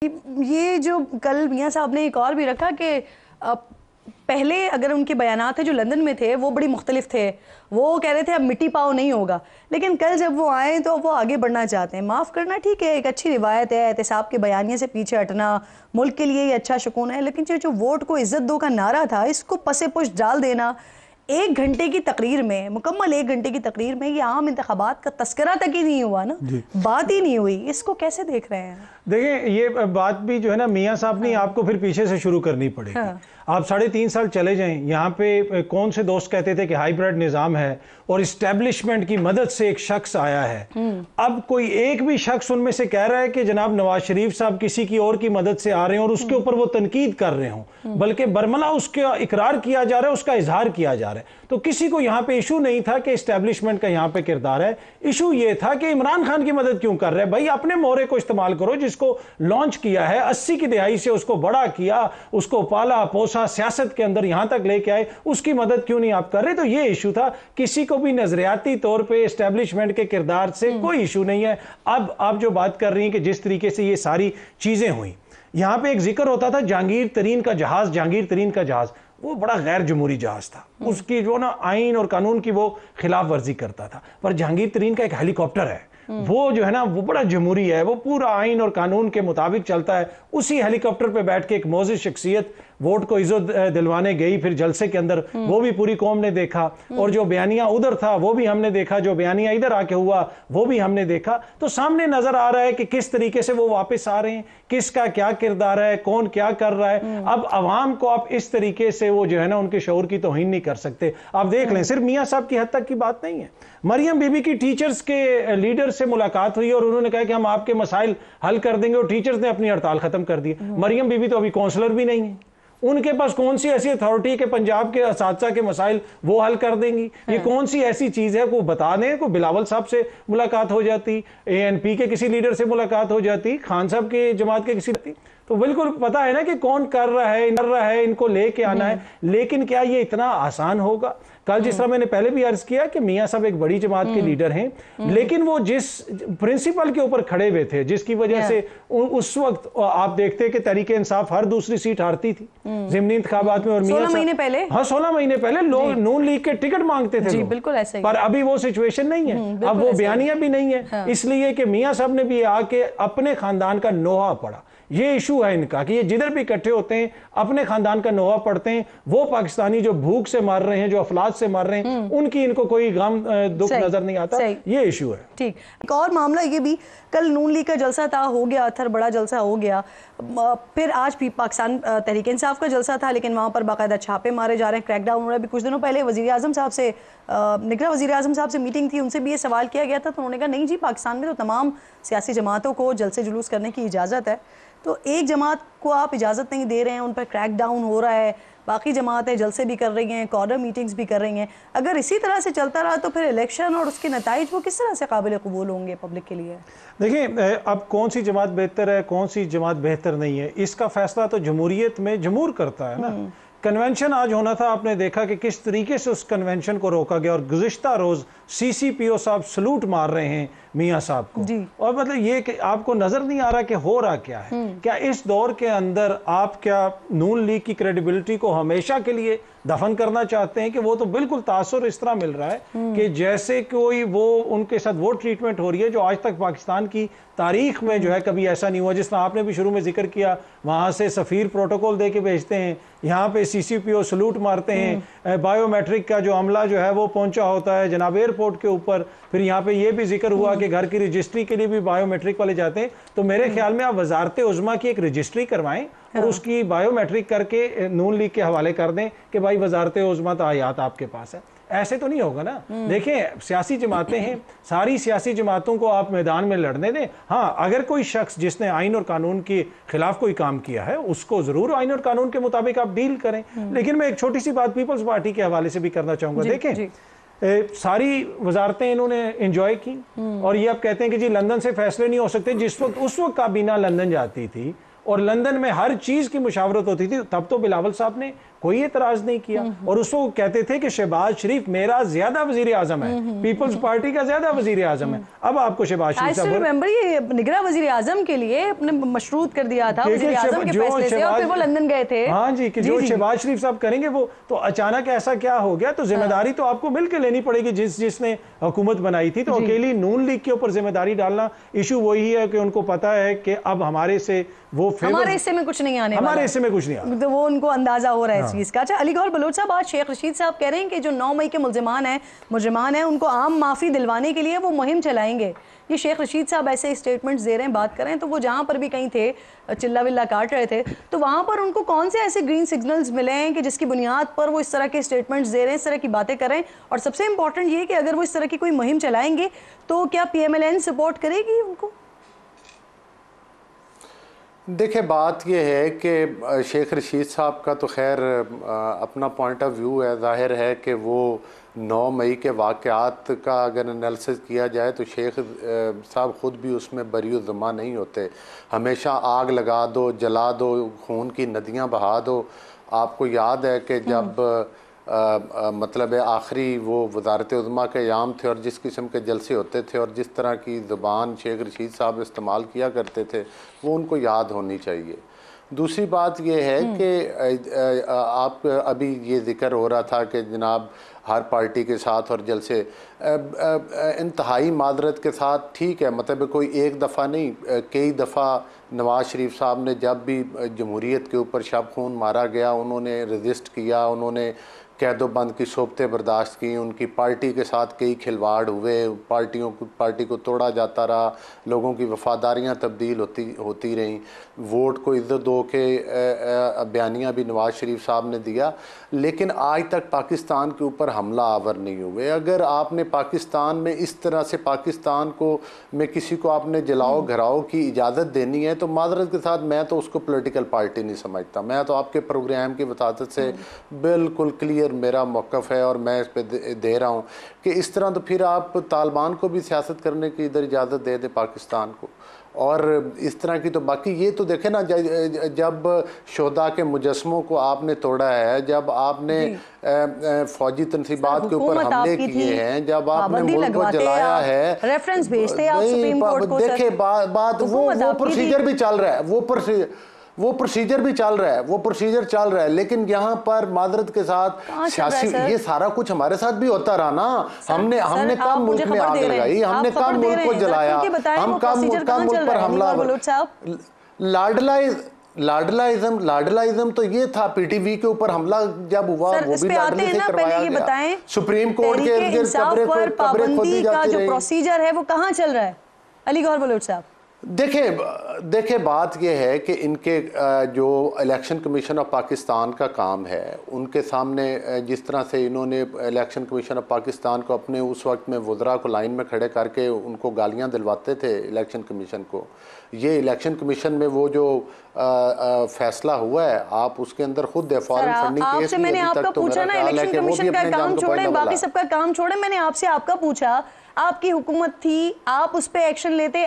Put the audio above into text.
ये जो कल मियां साहब ने एक और भी रखा कि पहले अगर उनके बयानात थे जो लंदन में थे वो बड़ी मुख्तलिफ थे, वो कह रहे थे अब मिट्टी पाव नहीं होगा, लेकिन कल जब वो आए तो वो आगे बढ़ना चाहते हैं। माफ़ करना ठीक है, एक अच्छी रिवायत है, एहतिसाब के बयानिए से पीछे हटना मुल्क के लिए ही अच्छा शकून है, लेकिन जो वोट को इज्जत दो का नारा था इसको पसे पुश डाल देना। 1 घंटे की तकरीर में, मुकम्मल 1 घंटे की तकरीर में ये आम इंतखाबात का तस्करा तक ही नहीं हुआ ना, बात ही नहीं हुई। इसको कैसे देख रहे हैं? देखें, ये बात भी जो है ना मियां साहब ने आपको फिर पीछे से शुरू करनी पड़ेगी। आप 3.5 साल चले जाएं, यहाँ पे कौन से दोस्त कहते थे कि हाइब्रिड निज़ाम है और इस्टेब्लिशमेंट की मदद से एक शख्स आया है। अब कोई एक भी शख्स उनमें से कह रहा है कि जनाब नवाज शरीफ साहब किसी की और की मदद से आ रहे हैं और उसके ऊपर वो तनकीद कर रहे हों, बल्कि बरमला उसका इकरार किया जा रहा है, उसका इजहार किया जा रहा है। तो किसी को यहाँ पे इशू नहीं था कि इस्टेब्लिशमेंट का यहाँ पे किरदार है, इशू ये था कि इमरान खान की मदद क्यों कर रहे हैं। भाई अपने मोहरे को इस्तेमाल करो, जिसको लॉन्च किया है, 80 की दहाई से उसको बड़ा किया, उसको पाला पोसा, सियासत के अंदर यहां तक लेके आए, उसकी मदद क्यों नहीं आप कर रहे? तो ये इशू था। किसी को भी नजरियाती तौर पे एस्टेब्लिशमेंट के किरदार से कोई इशू नहीं है। अब आप जो बात कर रही हैं कि जिस तरीके से ये सारी चीजें हुई, यहां पे एक जिक्र होता था जहांगीर तरीन का जहाज, जहांगीर तरीन का जहाज, वो बड़ा गैर जमहूरी जहाज था, उसकी जो ना आइन और कानून की वो खिलाफ वर्जी करता था। पर जहांगीर तरीन का एक हेलीकॉप्टर है, वो जो है ना वो बड़ा जमहूरी है, वो पूरा आइन और कानून के मुताबिक चलता है। उसी हेलीकॉप्टर पे बैठ के एक मोअज़्ज़िज़ शख्सियत वोट को इज्जत दिलवाने गई, फिर जलसे के अंदर वो भी पूरी कौम ने देखा, और जो बयानिया उधर था वो भी हमने देखा, जो बयानिया इधर आके हुआ वो भी हमने देखा। तो सामने नजर आ रहा है कि किस तरीके से वो वापस आ रहे हैं, किसका क्या किरदार है, कौन क्या कर रहा है। अब अवाम को आप इस तरीके से वो जो है ना उनके शऊर की तौहीन नहीं कर सकते। आप देख लें, सिर्फ मियां साहब की हद तक की बात नहीं है। मरियम बीबी की टीचर्स के लीडर से मुलाकात हुई और उन्होंने कहा कि हम आपके मसाइल हल कर देंगे, और टीचर्स ने अपनी हड़ताल खत्म कर दी। मरियम बीबी तो अभी काउंसलर भी नहीं है, उनके पास कौन सी ऐसी अथॉरिटी है कि पंजाब के असातिज़ा के मसाइल वो हल कर देंगी? ये कौन सी ऐसी चीज है? को बता दें, को बिलावल साहब से मुलाकात हो जाती, ANP के किसी लीडर से मुलाकात हो जाती, खान साहब के जमात के किसी, तो बिल्कुल पता है ना कि कौन कर रहा है, इनको लेके आना है। लेकिन क्या ये इतना आसान होगा? कल जिस तरह मैंने पहले भी अर्ज किया कि मियां साहब एक बड़ी जमात के लीडर हैं, लेकिन वो जिस प्रिंसिपल के ऊपर खड़े हुए थे, जिसकी वजह से उस वक्त आप देखते कि तहरीक इंसाफ हर दूसरी सीट हारती थी ज़िमनी इंतखाबात में, और 16 महीने पहले, हाँ 16 महीने पहले लोग नून लीग के टिकट मांगते थे, बिल्कुल ऐसे ही। पर अभी वो सिचुएशन नहीं है, अब वो बयानिया भी नहीं है। इसलिए कि मियां साहब ने भी आके अपने खानदान का नोहा पढ़ा। ये इशू है इनका कि ये जिधर भी इकट्ठे होते हैं अपने खानदान का नोहा पढ़ते हैं। वो पाकिस्तानी जो भूख से मर रहे हैं, जो अफलाज से मर रहे हैं, उनकी इनको कोई गम दुख नजर नहीं आता। ये इशू है। ठीक, एक और मामला ये भी, कल नून लीग का जलसा था, हो गया अथर, बड़ा जलसा हो गया। फिर आज भी पाकिस्तान तहरीक इंसाफ का जलसा था, लेकिन वहाँ पर बाकायदा छापे मारे जा रहे हैं, क्रैकडाउन हो रहा है। अभी कुछ दिनों पहले वज़ीर आज़म साहब से, निगरान वज़ीर आज़म साहब से मीटिंग थी, उनसे भी ये सवाल किया गया था, तो उन्होंने कहा नहीं जी, पाकिस्तान में तो तमाम सियासी जमातों को जलसे जुलूस करने की इजाज़त है, तो एक जमात को आप इजाज़त नहीं दे रहे हैं, उन पर क्रैकडाउन हो रहा है, बाकी जमातें जलसे भी कर रही हैं, कॉर्नर मीटिंग्स भी कर रही हैं। अगर इसी तरह से चलता रहा तो फिर इलेक्शन और उसके नताइज वो किस तरह से काबिल कबूल होंगे पब्लिक के लिए? देखिए, अब कौन सी जमात बेहतर है, कौन सी जमात बेहतर नहीं है, इसका फैसला तो जमहूरियत में जमहूर करता है ना। कन्वेंशन आज होना था, आपने देखा कि किस तरीके से उस कन्वेंशन को रोका गया, और गुज़िश्ता रोज़ CCPO साहब सलूट मार रहे हैं मियां साहब को। और मतलब ये कि आपको नजर नहीं आ रहा कि हो रहा क्या है। क्या इस दौर के अंदर आप क्या नून लीग की क्रेडिबिलिटी को हमेशा के लिए दफन करना चाहते हैं? कि वो तो बिल्कुल तासुर इस तरह मिल रहा है कि जैसे कोई वो उनके साथ वो ट्रीटमेंट हो रही है जो आज तक पाकिस्तान की तारीख में जो है कभी ऐसा नहीं हुआ। जिस तरह आपने भी शुरू में जिक्र किया, वहां से सफीर प्रोटोकॉल दे के भेजते हैं, यहाँ पे CCPO सलूट मारते हैं, बायोमेट्रिक का जो अमला जो है वो पहुंचा होता है जनाब एयरपोर्ट के ऊपर। फिर यहाँ पे ये भी जिक्र हुआ कि घर की रजिस्ट्री के लिए भी बायोमेट्रिक वाले जाते हैं। तो मेरे ख्याल में आप वजारत उज़्मा की एक रजिस्ट्री करवाएं और उसकी बायोमेट्रिक करके नून लीग के हवाले कर दें कि भाई वजारत उज़्मा तायात आपके पास है। ऐसे तो नहीं होगा ना। देखें, सियासी जमातें हैं, सारी सियासी जमातों को आप मैदान में लड़ने दें। हाँ, अगर कोई शख्स जिसने आइन और कानून के खिलाफ कोई काम किया है उसको जरूर आइन और कानून के मुताबिक आप डील करें। लेकिन मैं एक छोटी सी बात पीपल्स पार्टी के हवाले से भी करना चाहूंगा। देखें, सारी वजारतें इन्होंने एंजॉय की, और ये आप कहते हैं कि जी लंदन से फैसले नहीं हो सकते। जिस वक्त उस वक्त काबीना लंदन जाती थी, और लंदन में हर चीज की मुशावरत होती थी, तब तो बिलावल साहब ने कोई एतराज नहीं किया और उसको कहते थे कि शहबाज शरीफ मेरा ज्यादा वजीर आजम है, पीपल्स पार्टी का ज्यादा वजीर आजम है। अब आपको शहबाज शरीफ साहब रिमेंबर ये निगरान वजीर आजम के लिए अपने मशरूत कर दिया था वजीर आजम के फैसले से, और फिर वो लंदन गए थे। हाँ जी, कि जो शहबाज शरीफ साहब करेंगे वो, तो अचानक ऐसा क्या हो गया? तो जिम्मेदारी तो आपको मिलकर लेनी पड़ेगी जिसने हुकूमत बनाई थी। तो अकेली नून लीग के ऊपर जिम्मेदारी डालना, इशू वही है कि उनको पता है कि अब हमारे से वो हमारे हिस्से में कुछ नहीं आने, हमारे हिस्से में कुछ नहीं आने, तो वो उनको अंदाजा हो रहा है इस चीज का। अच्छा, अली गौहर बलोच साहब, आज शेख रशीद साहब कह रहे हैं कि जो 9 मई के मुजरिमान हैं उनको आम माफी दिलवाने के लिए वो मुहिम चलाएंगे। ये शेख रशीद साहब ऐसे स्टेटमेंट्स दे रहे हैं, बात कर रहे हैं, तो वो जहाँ पर भी कहीं थे, चिल्ला विल्ला काट रहे थे, तो वहाँ पर उनको कौन से ऐसे ग्रीन सिग्नल्स मिले हैं कि जिसकी बुनियाद पर वो इस तरह के स्टेटमेंट्स दे रहे हैं, इस तरह की बातें कर रहे हैं? और सबसे इंपॉर्टेंट ये कि अगर वो इस तरह की कोई मुहिम चलाएंगे तो क्या PMLN सपोर्ट करेगी उनको? देखिए, बात यह है कि शेख रशीद साहब का तो खैर अपना पॉइंट ऑफ व्यू है। जाहिर है कि वो 9 मई के वाक़यात का अगर एनालिसिस किया जाए तो शेख साहब ख़ुद भी उसमें बरी ज़मा नहीं होते। हमेशा आग लगा दो, जला दो, खून की नदियाँ बहा दो। आपको याद है कि जब मतलब है आखिरी वो वज़ारत उज़्मा के क़याम थे और जिस किस्म के जलसे होते थे और जिस तरह की ज़ुबान शेख रशीद साहब इस्तेमाल किया करते थे, वो उनको याद होनी चाहिए। दूसरी बात ये है कि आप अभी ये ज़िक्र हो रहा था कि जनाब हर पार्टी के साथ और जलसे, इंतहाई मादरत के साथ ठीक है, मतलब कोई एक दफ़ा नहीं, कई दफ़ा नवाज़ शरीफ साहब ने जब भी जमहूरियत के ऊपर शब खून मारा गया, उन्होंने रजिस्ट किया, उन्होंने कैदोबंद की सोबतें बर्दाश्त की, उनकी पार्टी के साथ कई खिलवाड़ हुए, पार्टी को तोड़ा जाता रहा, लोगों की वफादारियाँ तब्दील होती रहीं, वोट को इज़्ज़त दो के बयानिया भी नवाज़ शरीफ साहब ने दिया, लेकिन आज तक पाकिस्तान के ऊपर हमला आवर नहीं हुए। अगर आपने पाकिस्तान में इस तरह से पाकिस्तान को में किसी को आपने जलाओ घराओ की इजाज़त देनी है, तो मादरत के साथ मैं तो उसको पॉलिटिकल पार्टी नहीं समझता। मैं तो आपके प्रोग्राम की वसातत से बिल्कुल क्लियर मेरा मौक़िफ़ है और मैं इस पर दे रहा हूँ कि इस तरह तो फिर आप तालिबान को भी सियासत करने की इधर इजाज़त दे दें पाकिस्तान को, और इस तरह की तो बाकी ये तो देखें ना, जब शोहदा के मुजस्मों को आपने तोड़ा है, जब आपने फौजी तनसीबात के ऊपर हमले किए हैं, जब आपने मुल्क को जलाया है, रेफरेंस भेजते आप सुप्रीम कोर्ट को। देखिए बात वो प्रोसीजर भी चल रहा है, वो प्रोसीजर भी चल रहा है, वो प्रोसीजर चल रहा है, लेकिन यहाँ पर मादरत के साथ सियासी ये सारा कुछ हमारे साथ भी होता रहा ना। हमने कब मुल्क में आग लगाई, हमने कब मुल्क को जलाया, हम कब मुल्क पर हमला। लाडलाइज्म तो ये था, PTV के ऊपर हमला जब हुआ वो भी लाडले से करवाया गया। सुप्रीम कोर्ट के कब्रें खोदी जाती रही। प्रोसीजर है वो कहाँ चल रहा है अली गौहर बलोच साहब? देखिए बात यह है कि इनके जो इलेक्शन कमीशन ऑफ पाकिस्तान का काम है, उनके सामने जिस तरह से इन्होंने इलेक्शन कमीशन ऑफ पाकिस्तान को अपने उस वक्त में वज़रा को लाइन में खड़े करके उनको गालियां दिलवाते थे इलेक्शन कमीशन को, ये इलेक्शन कमीशन में वो जो फैसला हुआ है, आप उसके अंदर खुद फॉरेन फंडिंग केस आपसे मैंने आपका पूछा ना, इलेक्शन कमीशन का काम छोड़ें, बाकी सबका काम छोड़ें, मैंने आपसे आपका पूछा, आपकी हुकूमत थी, आप उस पर एक्शन लेते